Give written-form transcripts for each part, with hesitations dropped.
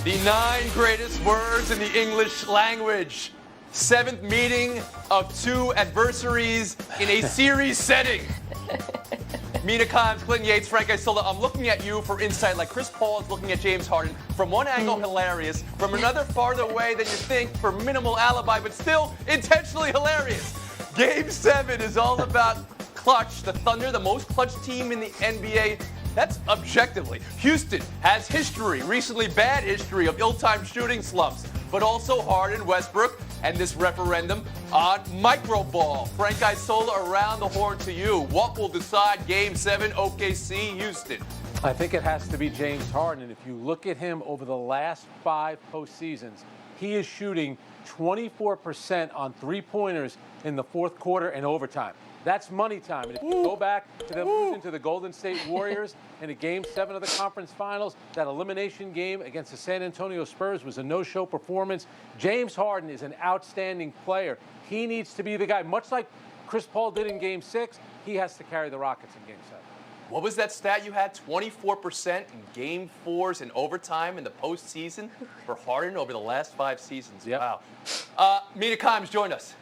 The 9 greatest words in the English language. 7th meeting of 2 adversaries in a series setting. Mina Kimes, Clinton Yates, Frank Isola, I'm looking at you for insight like Chris Paul is looking at James Harden. From one angle, hilarious. From another, farther away than you think for minimal alibi, but still intentionally hilarious. Game 7 is all about clutch. The Thunder, the most clutch team in the NBA. That's objectively. Houston has history, recently bad history of ill-timed shooting slumps, but also Harden, Westbrook, and this referendum on micro-ball. Frank Isola, around the horn to you. What will decide Game 7 OKC Houston? I think it has to be James Harden. And if you look at him over the last 5 postseasons, he is shooting 24% on three-pointers in the fourth quarter and overtime. That's money time. And if you go back to them losing to the Golden State Warriors in a Game 7 of the conference finals, that elimination game against the San Antonio Spurs was a no-show performance. James Harden is an outstanding player. He needs to be the guy. Much like Chris Paul did in Game 6, he has to carry the Rockets in Game 7. What was that stat you had? 24% in Game 4s in overtime in the postseason for Harden over the last 5 seasons. Yep. Wow. Mina Kimes, join us.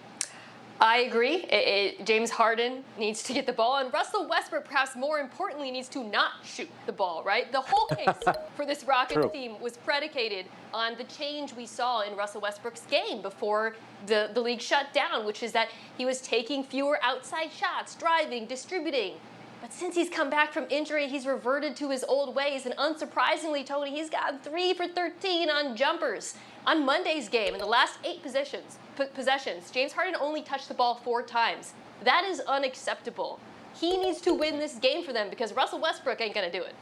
I agree. James Harden needs to get the ball, and Russell Westbrook, perhaps more importantly, needs to not shoot the ball, right? The whole case for this Rockets team was predicated on the change we saw in Russell Westbrook's game before the league shut down, which is that he was taking fewer outside shots, driving, distributing. But since he's come back from injury, he's reverted to his old ways, and unsurprisingly, Tony, he's gotten 3 for 13 on jumpers. On Monday's game, in the last 8 possessions, James Harden only touched the ball 4 times. That is unacceptable. He needs to win this game for them because Russell Westbrook ain't going to do it.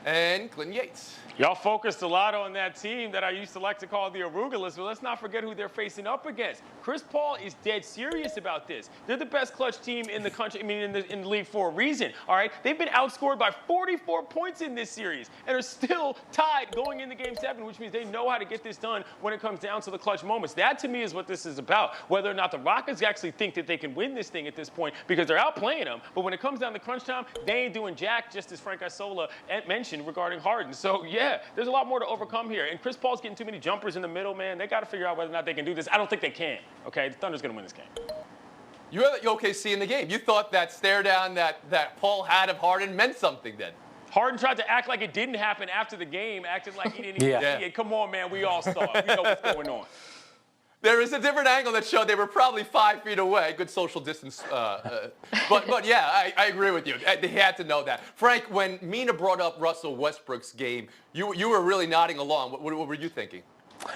And Clinton Yates. Y'all focused a lot on that team that I used to like to call the Arugulas, but let's not forget who they're facing up against. Chris Paul is dead serious about this. They're the best clutch team in the country, in the league for a reason, all right? They've been outscored by 44 points in this series and are still tied going into Game 7, which means they know how to get this done when it comes down to the clutch moments. That, to me, is what this is about. Whether or not the Rockets actually think that they can win this thing at this point because they're outplaying them, but when it comes down to crunch time, they ain't doing jack, just as Frank Isola mentioned regarding Harden. So, yeah, there's a lot more to overcome here. And Chris Paul's getting too many jumpers in the middle, man. They got to figure out whether or not they can do this. I don't think they can, okay? The Thunder's going to win this game. You had OKC in the game. You thought that stare down that Paul had of Harden meant something then. Harden tried to act like it didn't happen after the game, acting like he didn't even see it. Come on, man. We all saw it. We know what's going on. There is a different angle that showed they were probably 5 feet away. Good social distance. But yeah, I agree with you. They had to know that. Frank, when Mina brought up Russell Westbrook's game, you were really nodding along. What were you thinking?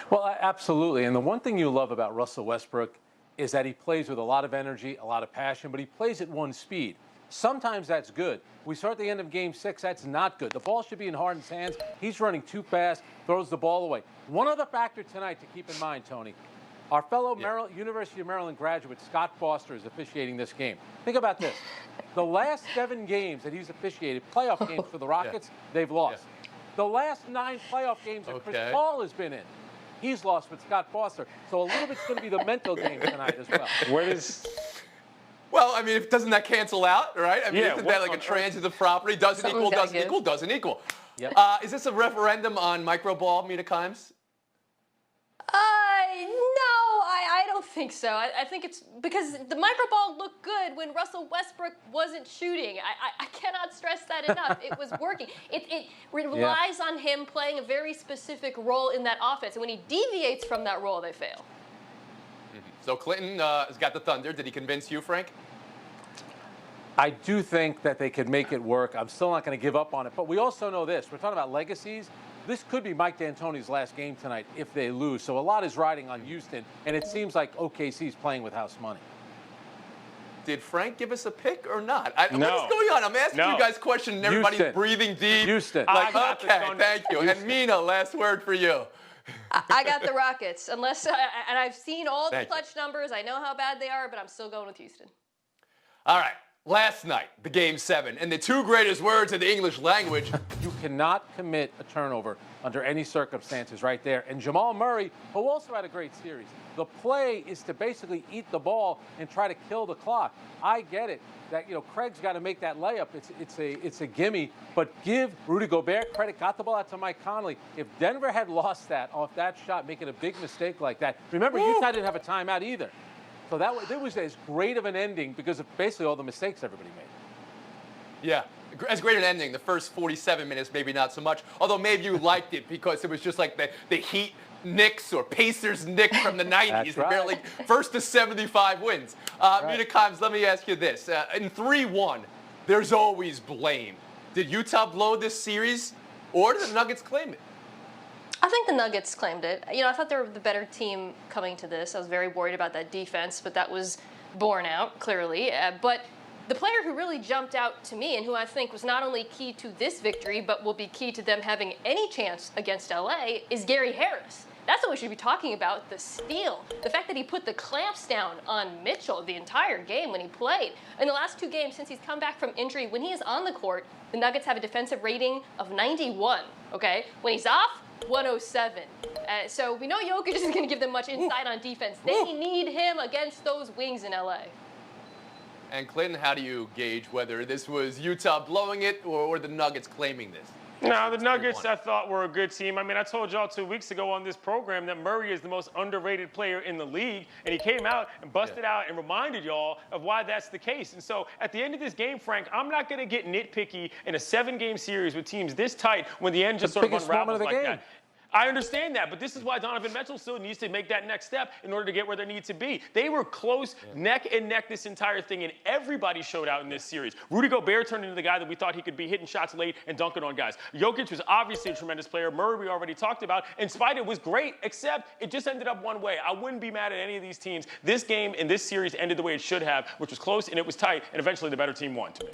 Well, absolutely. And the one thing you love about Russell Westbrook is that he plays with a lot of energy, a lot of passion, but he plays at one speed. Sometimes that's good. We saw at the end of Game 6, that's not good. The ball should be in Harden's hands. He's running too fast, throws the ball away. One other factor tonight to keep in mind, Tony. Our fellow University of Maryland graduate, Scott Foster, is officiating this game. Think about this. The last 7 games that he's officiated, playoff games for the Rockets, they've lost. The last 9 playoff games that Chris Paul has been in, he's lost with Scott Foster. So a little bit's going to be the mental game tonight as well. Well, I mean, doesn't that cancel out, right? I mean, isn't that like a transitive property? Doesn't equal. Yep. Is this a referendum on micro-ball, Mina Kimes? No, I don't think so. I think it's because the micro-ball looked good when Russell Westbrook wasn't shooting. I cannot stress that enough. It was working. It relies on him playing a very specific role in that offense. And when he deviates from that role, they fail. So Clinton has got the Thunder. Did he convince you, Frank? I do think that they could make it work. I'm still not going to give up on it. But we also know this. We're talking about legacies. This could be Mike D'Antoni's last game tonight if they lose. So a lot is riding on Houston, and it seems like OKC's playing with house money. Did Frank give us a pick or not? No. What is going on? I'm asking you guys questions, and everybody's breathing deep. Houston. Like, okay, thank you. And Mina, last word for you. I got the Rockets. And I've seen all the clutch numbers. I know how bad they are, but I'm still going with Houston. All right. last night, the Game 7, and the two greatest words in the English language. You cannot commit a turnover under any circumstances right there. And Jamal Murray, who also had a great series, the play is to basically eat the ball and try to kill the clock. I get it that, Craig's got to make that layup. It's a gimme, but give Rudy Gobert credit, got the ball out to Mike Conley. If Denver had lost that off that shot, making a big mistake like that, remember, Utah didn't have a timeout either. So it was as great of an ending because of basically all the mistakes everybody made. Yeah, as great an ending. The first 47 minutes, maybe not so much. Although maybe you liked it because it was just like the Heat Knicks or Pacers Knicks from the 90s. That's right. Barely first to 75 wins. Mina Kimes, let me ask you this. In 3-1, there's always blame. Did Utah blow this series, or did the Nuggets claim it? I think the Nuggets claimed it. I thought they were the better team coming to this. I was very worried about that defense, but that was borne out, clearly. But the player who really jumped out to me and who I think was not only key to this victory, but will be key to them having any chance against LA is Gary Harris. That's what we should be talking about, the steal. The fact that he put the clamps down on Mitchell the entire game when he played. In the last two games since he's come back from injury, when he is on the court, the Nuggets have a defensive rating of 91, okay? When he's off, 107. So we know Jokic isn't going to give them much insight on defense. They need him against those wings in LA. And Clinton, how do you gauge whether this was Utah blowing it or the Nuggets claiming this? No, the Nuggets, I thought, were a good team. I mean, I told y'all 2 weeks ago on this program that Murray is the most underrated player in the league, and he came out and busted out and reminded y'all of why that's the case. And so at the end of this game, Frank, I'm not going to get nitpicky in a 7-game series with teams this tight when the end just sort of unravels like that. I understand that, but this is why Donovan Mitchell still needs to make that next step in order to get where they need to be. They were close, neck and neck this entire thing, and everybody showed out in this series. Rudy Gobert turned into the guy that we thought he could be, hitting shots late and dunking on guys. Jokic was obviously a tremendous player. Murray we already talked about, and Spider was great, except it just ended up one way. I wouldn't be mad at any of these teams. This game and this series ended the way it should have, which was close and it was tight, and eventually the better team won to me.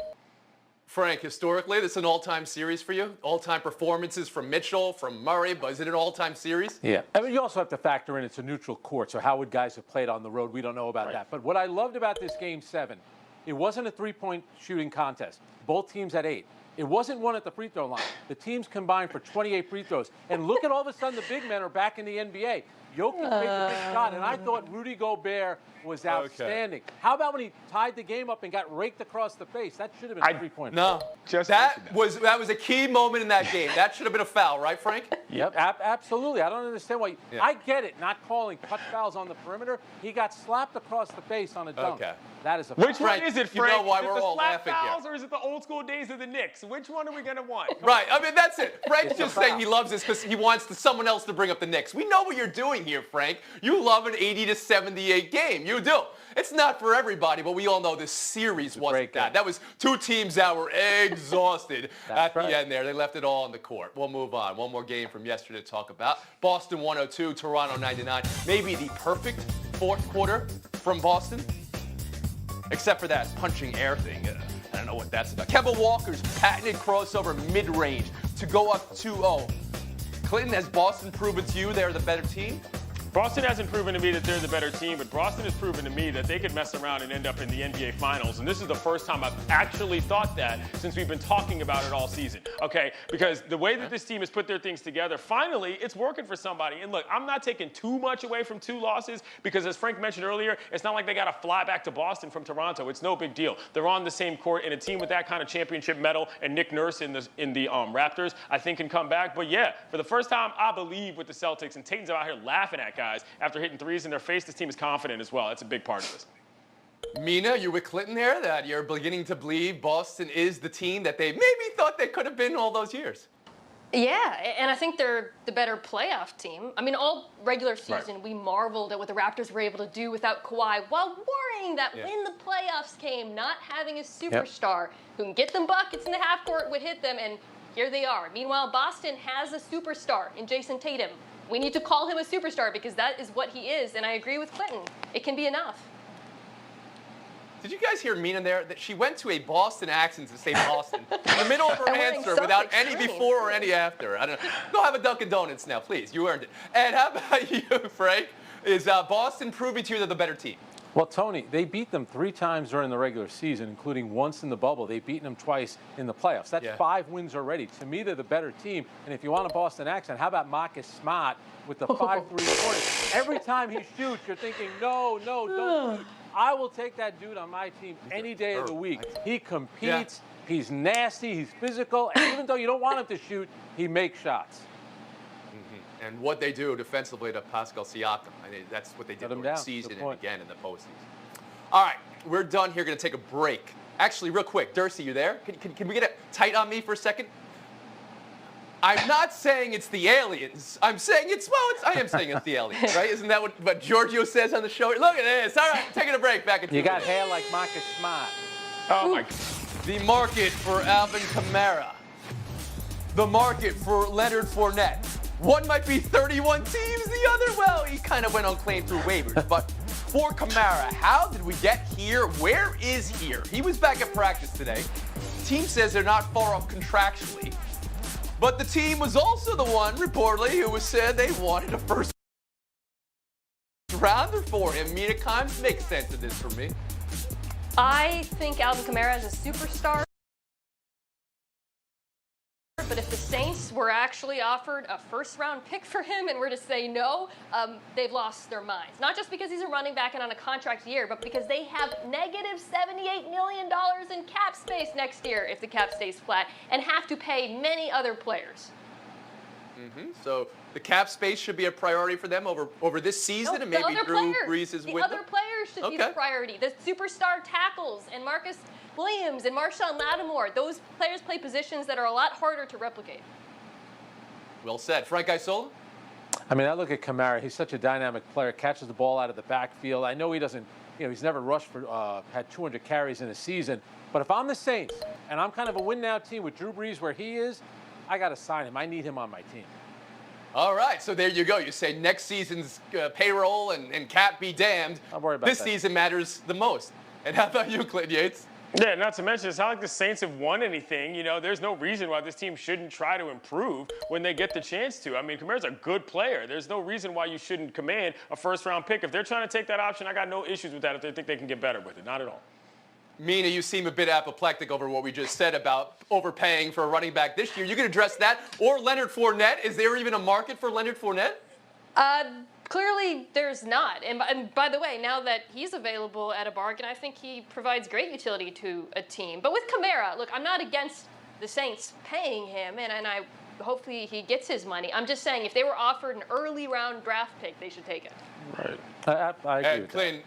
Frank, historically, this is an all-time series for you? All-time performances from Mitchell, from Murray, but is it an all-time series? Yeah. I mean, you also have to factor in it's a neutral court, so how would guys have played on the road? We don't know about that. But what I loved about this Game 7, it wasn't a three-point shooting contest. Both teams had 8. It wasn't one at the free throw line. The teams combined for 28 free throws. And look at all of a sudden the big men are back in the NBA. Jokic made the big shot, and I thought Rudy Gobert was outstanding. How about when he tied the game up and got raked across the face? That should have been a three-point. No, that was a key moment in that game. That should have been a foul, right, Frank? Yep, absolutely. I don't understand why. I get it, not calling touch fouls on the perimeter. He got slapped across the face on a dunk. Okay. That is a foul. Which one is it, Frank? You know why is it we're the all slap laughing fouls here. or is it the old school days of the Knicks? Which one are we going to want? Right. I mean, that's it. Frank's It's just a saying foul. he loves this because he wants someone else to bring up the Knicks. We know what you're doing here, Frank. You love an 80-78 game. You do. It's not for everybody, but we all know this series wasn't that. That was two teams that were exhausted at the end there. They left it all on the court. We'll move on. One more game from yesterday to talk about. Boston 102, Toronto 99. Maybe the perfect fourth quarter from Boston, except for that punching air thing. I don't know what that's about. Kemba Walker's patented crossover mid-range to go up 2-0. Clinton, has Boston proven to you they're the better team? Boston hasn't proven to me that they're the better team, but Boston has proven to me that they could mess around and end up in the NBA Finals. And this is the first time I've actually thought that since we've been talking about it all season. Okay, because the way that this team has put their things together, finally, it's working for somebody. And look, I'm not taking too much away from 2 losses because, as Frank mentioned earlier, it's not like they got to fly back to Boston from Toronto. It's no big deal. They're on the same court, and a team with that kind of championship medal and Nick Nurse in the Raptors, I think, can come back. But yeah, for the first time, I believe with the Celtics, and Tatum's out here laughing at guys after hitting threes in their face. This team is confident as well. That's a big part of this. Mina, you with Clinton there, that you're beginning to believe Boston is the team that they maybe thought they could have been all those years. Yeah, and I think they're the better playoff team. I mean, all regular season, we marveled at what the Raptors were able to do without Kawhi, while worrying that when the playoffs came, not having a superstar who can get them buckets in the half court would hit them, and here they are. Meanwhile, Boston has a superstar in Jason Tatum. We need to call him a superstar because that is what he is, and I agree with Clinton. It can be enough. Did you guys hear Mina there? That she went to a Boston accent to say Boston in the middle of her answer without any before or any after. I don't know. Go have a Dunkin' Donuts now, please. You earned it. And how about you, Frank? Is Boston proving to you they're the better team? Well, Tony, they beat them 3 times during the regular season, including once in the bubble. They've beaten them twice in the playoffs. That's 5 wins already. To me, they're the better team. And if you want a Boston accent, how about Marcus Smart with the 5 3-pointers? Every time he shoots, you're thinking, no, don't shoot. I will take that dude on my team any day of the week. He competes. He's nasty. He's physical. And even though you don't want him to shoot, he makes shots. And what they do defensively to Pascal Siakam. I mean, that's what they did during the season and again in the postseason. All right, we're done here. Going to take a break. Actually, real quick, Darcy, you there? Can we get it tight on me for a second? I'm not saying it's the aliens. I'm saying I am saying it's the aliens, right? Isn't that what Giorgio says on the show? Look at this. All right, taking a break. Back at you got hair like Marcus Smart. Oh, my God. The market for Alvin Kamara. The market for Leonard Fournette. One might be 31 teams, the other, well, he kind of went unclaimed through waivers. But for Kamara, how did we get here? Where is here? He was back at practice today. Team says they're not far off contractually. But the team was also the one, reportedly, who said they wanted a first rounder for him. Mina Kimes makes sense of this for me. I think Alvin Kamara is a superstar. But if the Saints were actually offered a first-round pick for him and were to say no, they've lost their minds. Not just because he's a running back and on a contract year, but because they have negative $78 million in cap space next year if the cap stays flat and have to pay many other players. So the cap space should be a priority for them over this season, and maybe Drew Brees is with them. The other players should be the priority. The superstar tackles and Marcus Williams and Marshawn Lattimore, those players play positions that are a lot harder to replicate. Well said. Frank Isola? I mean, I look at Kamara. He's such a dynamic player, catches the ball out of the backfield. I know he doesn't, he's never rushed for, had 200 carries in a season. But if I'm the Saints and I'm kind of a win-now team with Drew Brees where he is, I got to sign him. I need him on my team. All right, so there you go. You say next season's payroll and cap be damned. I'll worry about this season matters the most. And how about you, Clinton Yates? Yeah, not to mention, it's not like the Saints have won anything. There's no reason why this team shouldn't try to improve when they get the chance to. I mean, Kamara's a good player. There's no reason why you shouldn't command a first-round pick. If they're trying to take that option, I got no issues with that if they think they can get better with it. Not at all. Mina, you seem a bit apoplectic over what we just said about overpaying for a running back this year. You can address that. Or Leonard Fournette. Is there even a market for Leonard Fournette? Clearly, there's not. And by the way, now that he's available at a bargain, I think he provides great utility to a team. But with Kamara, look, I'm not against the Saints paying him, and I hopefully he gets his money. I'm just saying if they were offered an early round draft pick, they should take it. Right. I agree with Clinton,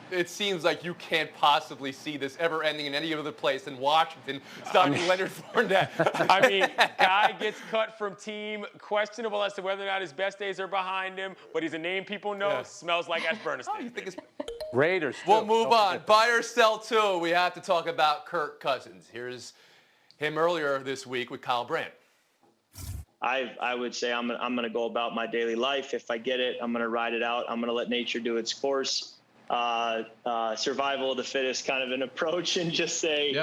it seems like you can't possibly see this ever ending in any other place than Washington signing Leonard Fournette. I mean, guy gets cut from team, questionable as to whether or not his best days are behind him, but he's a name people know, smells like Ash Bernstein. Raiders. We'll move on. Buy or sell too. We have to talk about Kirk Cousins. Here's him earlier this week with Kyle Brandt. I would say I'm going to go about my daily life. If I get it, I'm going to ride it out. I'm going to let nature do its course. Survival of the fittest kind of an approach, and just say,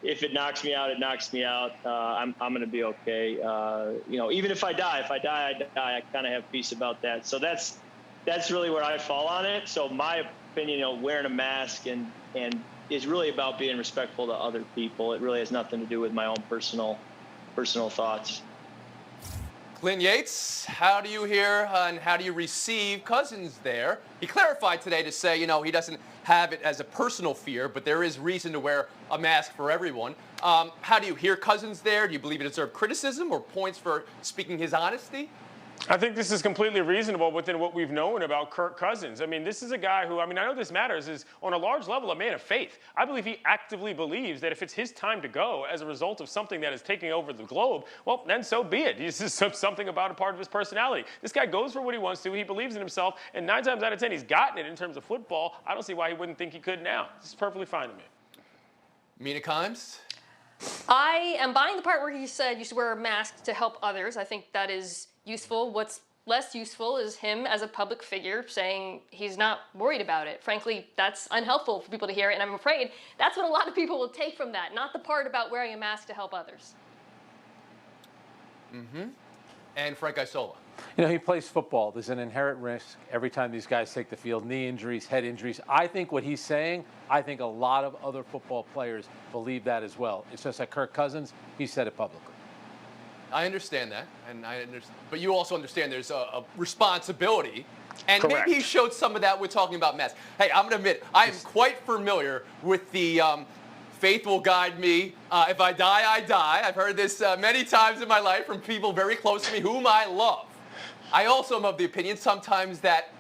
if it knocks me out, it knocks me out. I'm going to be okay. Even if I die, I die. I kind of have peace about that. So that's really where I fall on it. So my opinion, wearing a mask and is really about being respectful to other people. It really has nothing to do with my own personal thoughts. Clint Yates, how do you hear and how do you receive Cousins there? He clarified today to say, he doesn't have it as a personal fear, but there is reason to wear a mask for everyone. How do you hear Cousins there? Do you believe it deserved criticism or points for speaking his honesty? I think this is completely reasonable within what we've known about Kirk Cousins. I mean, this is a guy who, I know this matters, is on a large level a man of faith. I believe he actively believes that if it's his time to go as a result of something that is taking over the globe, well, then so be it. This is something about a part of his personality. This guy goes for what he wants to. He believes in himself, and 9 times out of 10, he's gotten it in terms of football. I don't see why he wouldn't think he could now. This is perfectly fine to me. Mina Kimes? I am buying the part where he said you should wear a mask to help others. I think that is useful. What's less useful is him as a public figure saying he's not worried about it. Frankly, that's unhelpful for people to hear, and I'm afraid that's what a lot of people will take from that, not the part about wearing a mask to help others. And Frank Isola. You know, he plays football. There's an inherent risk every time these guys take the field, knee injuries, head injuries. I think what he's saying, I think a lot of other football players believe that as well. It's just like Kirk Cousins, he said it publicly. I understand that, but you also understand there's a responsibility, and Correct. maybe he showed some of that with talking about masks. Hey, I'm going to admit, I am quite familiar with the faith will guide me. If I die, I die. I've heard this many times in my life from people very close to me whom I love. I also am of the opinion sometimes that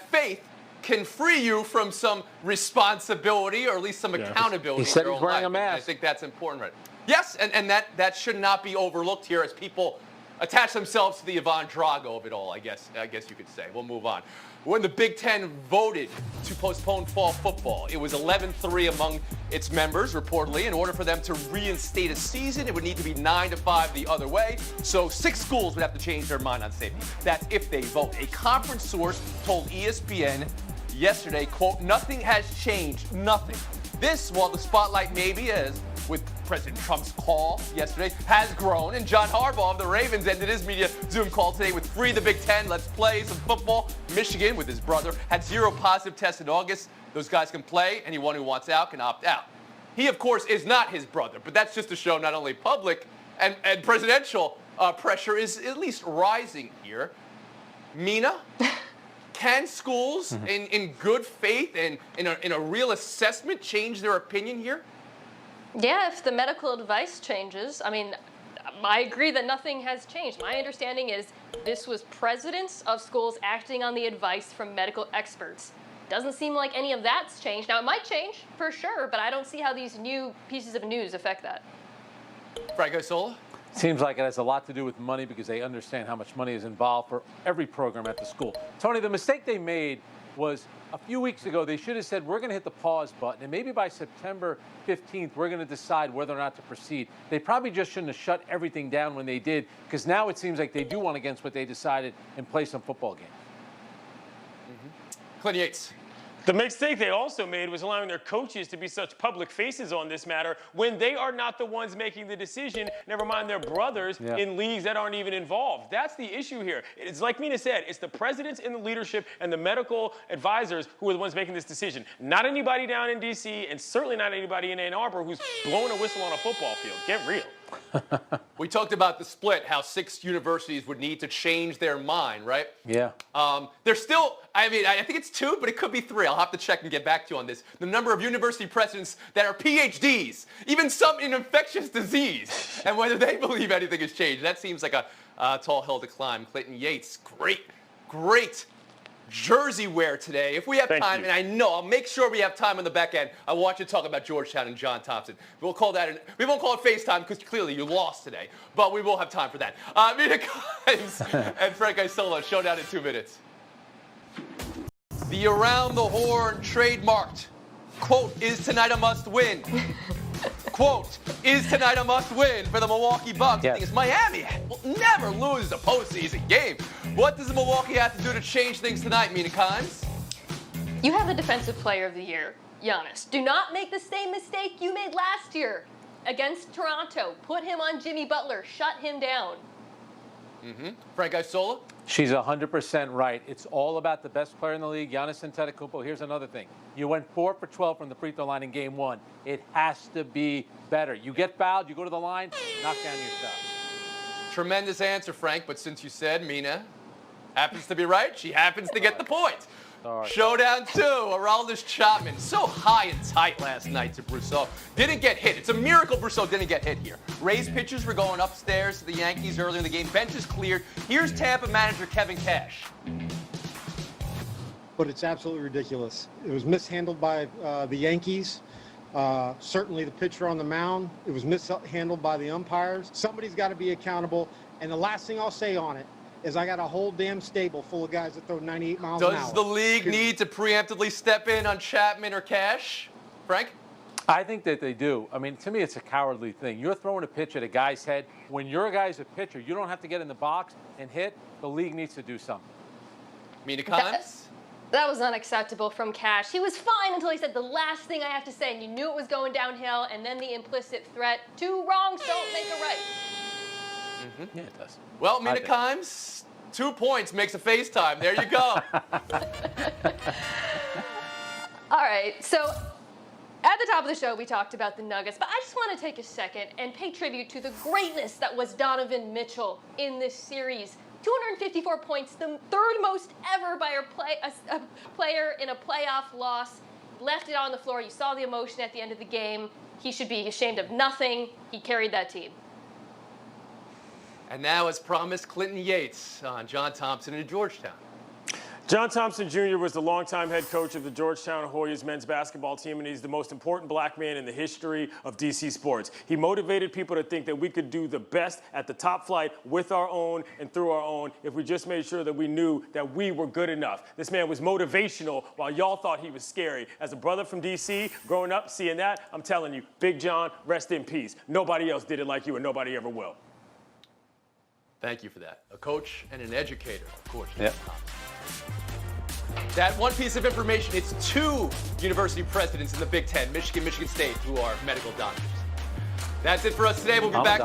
faith can free you from some responsibility or at least some accountability. He said in your he's own wearing a life, and I mask. think that's important, right? Yes, and that should not be overlooked here as people attach themselves to the Ivan Drago of it all, I guess you could say. We'll move on. When the Big Ten voted to postpone fall football, it was 11-3 among its members, reportedly. In order for them to reinstate a season, it would need to be 9-5 the other way. So 6 schools would have to change their mind on safety. That's if they vote. A conference source told ESPN yesterday, quote, nothing has changed, nothing. This, while the spotlight maybe is with President Trump's call yesterday, has grown. And John Harbaugh of the Ravens ended his media Zoom call today with free the Big Ten, let's play some football. Michigan, with his brother, had 0 positive tests in August. Those guys can play. Anyone who wants out can opt out. He, of course, is not his brother, but that's just to show not only public and presidential pressure is at least rising here. Mina? Can schools, in good faith and in a real assessment, change their opinion here? Yeah, if the medical advice changes, I mean, I agree that nothing has changed. My understanding is this was presidents of schools acting on the advice from medical experts. Doesn't seem like any of that's changed. Now, it might change, for sure, but I don't see how these new pieces of news affect that. Frank Isola? Seems like it has a lot to do with money because they understand how much money is involved for every program at the school. Tony, the mistake they made was a few weeks ago, they should have said, we're going to hit the pause button, and maybe by September 15th, we're going to decide whether or not to proceed. They probably just shouldn't have shut everything down when they did, because now it seems like they do want against what they decided and play some football games. Clint Yates. The mistake they also made was allowing their coaches to be such public faces on this matter when they are not the ones making the decision, never mind their brothers in leagues that aren't even involved. That's the issue here. It's like Mina said, it's the presidents and the leadership and the medical advisors who are the ones making this decision. Not anybody down in D.C. and certainly not anybody in Ann Arbor who's blowing a whistle on a football field. Get real. We talked about the split, how 6 universities would need to change their mind, right? Yeah. There's still, I mean, I think it's 2, but it could be 3. I'll have to check and get back to you on this. The number of university presidents that are PhDs, even some in infectious disease, and whether they believe anything has changed. That seems like a tall hill to climb. Clinton Yates, great jersey wear today. If we have time, and I know I'll make sure we have time on the back end, I want you to talk about Georgetown and John Thompson. We won't call it FaceTime because clearly you lost today, but we will have time for that. Mina Kimes and Frank Isola, showdown in 2 minutes. The Around the Horn trademarked quote, is tonight a must win. Quote, is tonight a must win for the Milwaukee Bucks? Yes. The thing is, Miami will never lose a postseason game. What does Milwaukee have to do to change things tonight, Mina Kimes? You have the Defensive Player of the Year, Giannis. Do not make the same mistake you made last year against Toronto. Put him on Jimmy Butler. Shut him down. Frank Isola? She's 100% right. It's all about the best player in the league, Giannis Antetokounmpo. Here's another thing. You went 4 for 12 from the free throw line in game 1. It has to be better. You get fouled, you go to the line, knock down your shot. Tremendous answer, Frank, but since you said Mina happens to be right, she happens to get the point. Sorry. Showdown 2, Aroldis Chapman. So high and tight last night to Brousseau. Didn't get hit. It's a miracle Brousseau didn't get hit here. Rays pitchers were going upstairs to the Yankees earlier in the game. Bench is cleared. Here's Tampa manager Kevin Cash. But it's absolutely ridiculous. It was mishandled by the Yankees. Certainly the pitcher on the mound. It was mishandled by the umpires. Somebody's got to be accountable. And the last thing I'll say on it is I got a whole damn stable full of guys that throw 98 miles an hour. Does the league need to preemptively step in on Chapman or Cash? Frank? I think that they do. I mean, to me, it's a cowardly thing. You're throwing a pitch at a guy's head. When your guy's a pitcher, you don't have to get in the box and hit. The league needs to do something. Mina Kimes? That was unacceptable from Cash. He was fine until he said the last thing I have to say, and you knew it was going downhill, and then the implicit threat, 2 wrongs don't make a right. Yeah, it does. Well, Mina Kimes, 2 points makes a FaceTime. There you go. All right, so at the top of the show, we talked about the Nuggets, but I just want to take a second and pay tribute to the greatness that was Donovan Mitchell in this series. 254 points, the third most ever by a player in a playoff loss. Left it on the floor. You saw the emotion at the end of the game. He should be ashamed of nothing. He carried that team. And now, as promised, Clinton Yates on John Thompson in Georgetown. John Thompson Jr. was the longtime head coach of the Georgetown Hoyas men's basketball team, and he's the most important black man in the history of DC sports. He motivated people to think that we could do the best at the top flight with our own and through our own if we just made sure that we knew that we were good enough. This man was motivational while y'all thought he was scary. As a brother from DC, growing up, seeing that, I'm telling you, Big John, rest in peace. Nobody else did it like you, and nobody ever will. Thank you for that. A coach and an educator, of course. Yep. That one piece of information, it's 2 university presidents in the Big Ten, Michigan, Michigan State, who are medical doctors. That's it for us today. We'll be back.